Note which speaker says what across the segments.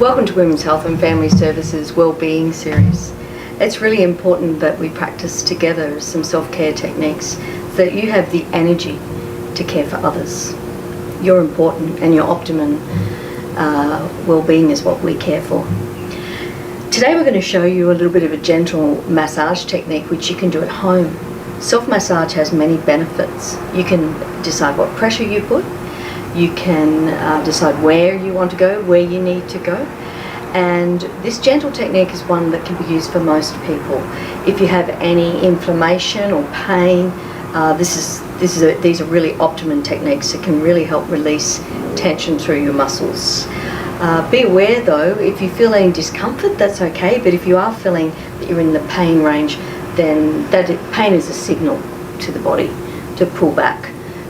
Speaker 1: Welcome to Women's Health and Family Services Wellbeing series. It's really important that we practice together some self-care techniques so that you have the energy to care for others. You're important, and your optimum well-being is what we care for. Today we're going to show you a little bit of a gentle massage technique which you can do at home. Self-massage has many benefits. You can decide what pressure you put. You can decide where you want to go, where you need to go. And this gentle technique is one that can be used for most people. If you have any inflammation or pain, these are really optimum techniques that can really help release tension through your muscles. Be aware though, if you feel any discomfort, that's okay, but if you are feeling that you're in the pain range, then pain is a signal to the body to pull back,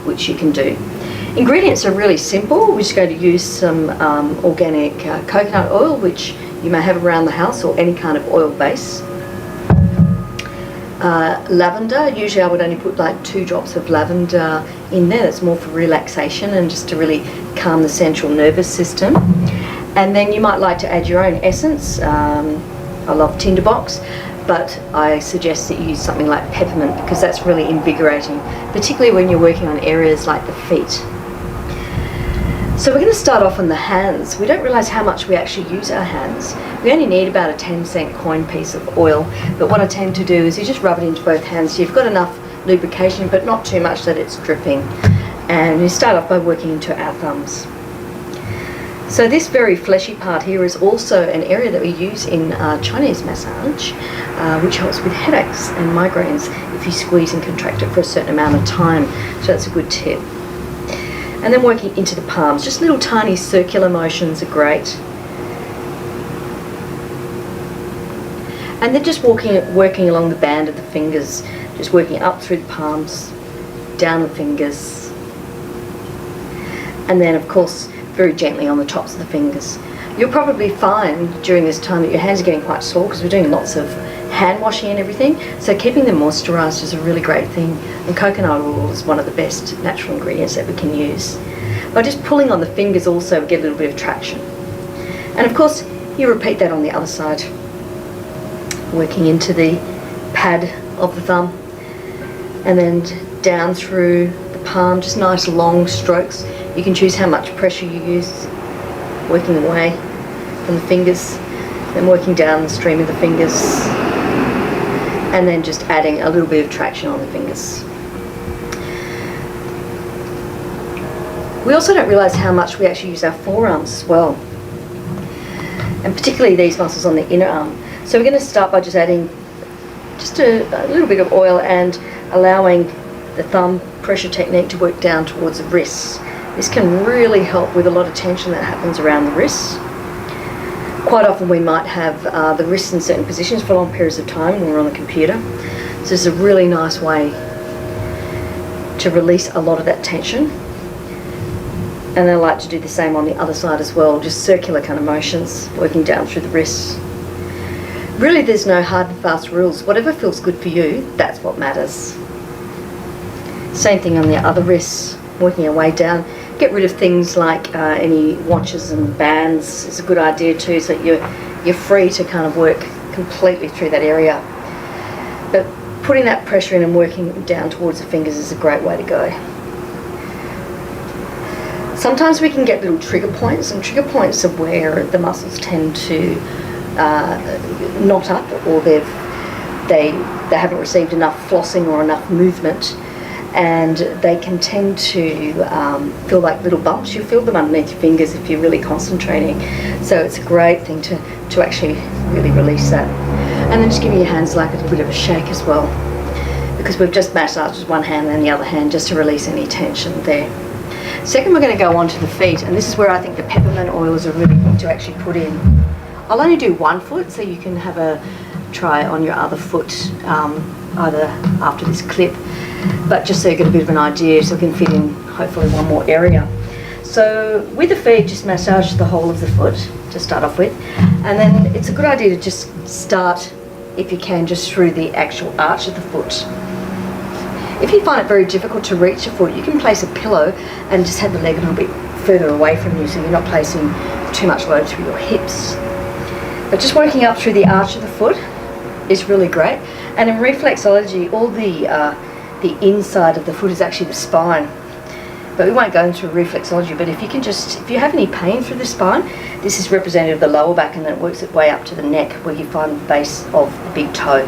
Speaker 1: which you can do. Ingredients are really simple. We're just going to use some organic coconut oil, which you may have around the house, or any kind of oil base. Lavender, usually I would only put like 2 drops of lavender in there. That's more for relaxation and just to really calm the central nervous system. And then you might like to add your own essence. I love tinderbox, but I suggest that you use something like peppermint because that's really invigorating, particularly when you're working on areas like the feet. So we're going to start off on the hands. We don't realise how much we actually use our hands. We only need about a 10-cent coin piece of oil, but what I tend to do is you just rub it into both hands so you've got enough lubrication but not too much that it's dripping. And we start off by working into our thumbs. So this very fleshy part here is also an area that we use in Chinese massage, which helps with headaches and migraines if you squeeze and contract it for a certain amount of time. So that's a good tip. And then working into the palms, just little tiny circular motions are great. And then just working along the band of the fingers, just working up through the palms, down the fingers, and then of course very gently on the tops of the fingers. You'll probably find during this time that your hands are getting quite sore because we're doing lots of hand washing and everything, so keeping them moisturised is a really great thing, and coconut oil is one of the best natural ingredients that we can use. By just pulling on the fingers also we get a little bit of traction. And of course you repeat that on the other side, working into the pad of the thumb and then down through the palm, just nice long strokes. You can choose how much pressure you use, working away from the fingers, then working down the stream of the fingers, and then just adding a little bit of traction on the fingers. We also don't realise how much we actually use our forearms as well, and particularly these muscles on the inner arm. So we're going to start by just adding just a little bit of oil and allowing the thumb pressure technique to work down towards the wrists. This can really help with a lot of tension that happens around the wrists. Quite often we might have the wrists in certain positions for long periods of time when we're on the computer. So this is a really nice way to release a lot of that tension. And I like to do the same on the other side as well, just circular kind of motions, working down through the wrists. Really there's no hard and fast rules. Whatever feels good for you, that's what matters. Same thing on the other wrists, working our way down. Get rid of things like any watches and bands is a good idea too, so you're free to kind of work completely through that area. But putting that pressure in and working down towards the fingers is a great way to go. Sometimes we can get little trigger points, and trigger points are where the muscles tend to knot up, or they haven't received enough flossing or enough movement, and they can tend to feel like little bumps. You feel them underneath your fingers if you're really concentrating. So it's a great thing to actually really release that. And then just give your hands like a little bit of a shake as well, because we've just massaged with one hand and the other hand just to release any tension there. Second, we're going to go on to the feet, and this is where I think the peppermint oils are really good to actually put in. I'll only do one foot, so you can have a try on your other foot either after this clip, but just so you get a bit of an idea so we can fit in hopefully one more area. So with the feet, just massage the whole of the foot to start off with, and then it's a good idea to just start, if you can, just through the actual arch of the foot. If you find it very difficult to reach your foot, you can place a pillow and just have the leg a little bit further away from you, so you're not placing too much load through your hips. But just working up through the arch of the foot is really great. And in reflexology, all the inside of the foot is actually the spine. But we won't go into reflexology, but if you have any pain through the spine, this is representative of the lower back, and then it works its way up to the neck where you find the base of the big toe.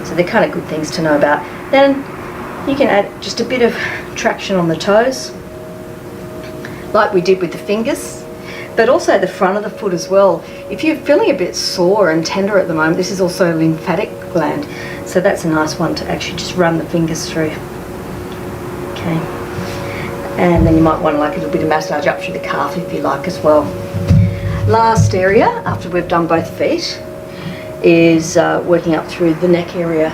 Speaker 1: So they're kind of good things to know about. Then you can add just a bit of traction on the toes, like we did with the fingers, but also the front of the foot as well. If you're feeling a bit sore and tender at the moment, this is also a lymphatic gland, so that's a nice one to actually just run the fingers through. Okay. And then you might want like a little bit of massage up through the calf if you like as well. Last area, after we've done both feet, is working up through the neck area.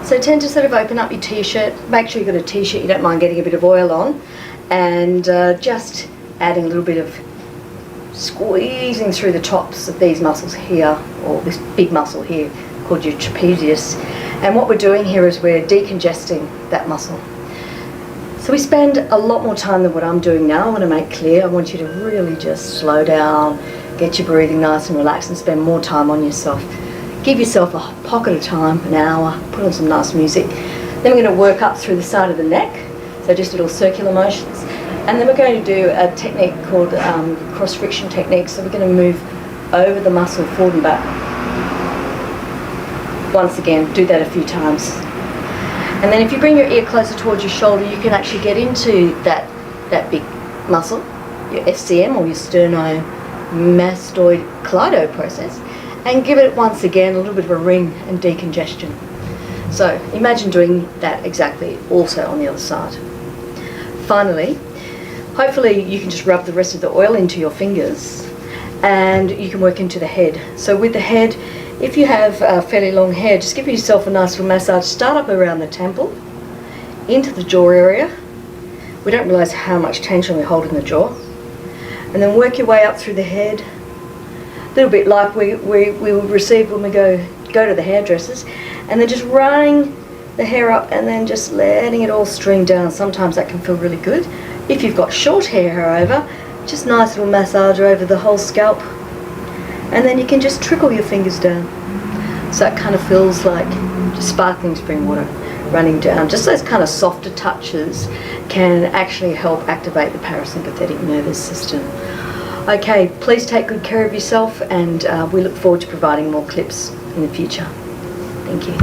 Speaker 1: So tend to sort of open up your t-shirt, make sure you've got a t-shirt, you don't mind getting a bit of oil on, and just adding a little bit of squeezing through the tops of these muscles here, or this big muscle here called your trapezius. And what we're doing here is we're decongesting that muscle. So we spend a lot more time than what I'm doing now. I want to make clear, I want you to really just slow down, get your breathing nice and relaxed, and spend more time on yourself. Give yourself a pocket of time, an hour, put on some nice music. Then we're going to work up through the side of the neck, so just little circular motions. And then we're going to do a technique called cross-friction technique. So we're going to move over the muscle forward and back. Once again, do that a few times. And then if you bring your ear closer towards your shoulder, you can actually get into that big muscle, your SCM or your sternomastoid cleido process, and give it once again a little bit of a ring and decongestion. So imagine doing that exactly also on the other side. Finally, hopefully you can just rub the rest of the oil into your fingers, and you can work into the head. So with the head, if you have fairly long hair, just give yourself a nice little massage. Start up around the temple, into the jaw area. We don't realise how much tension we hold in the jaw. And then work your way up through the head. A little bit like we will receive when we go to the hairdressers. And then just running the hair up and then just letting it all stream down. Sometimes that can feel really good. If you've got short hair, however, just nice little massage over the whole scalp. And then you can just trickle your fingers down. So it kind of feels like just sparkling spring water running down. Just those kind of softer touches can actually help activate the parasympathetic nervous system. Okay, please take good care of yourself, and we look forward to providing more clips in the future. Thank you.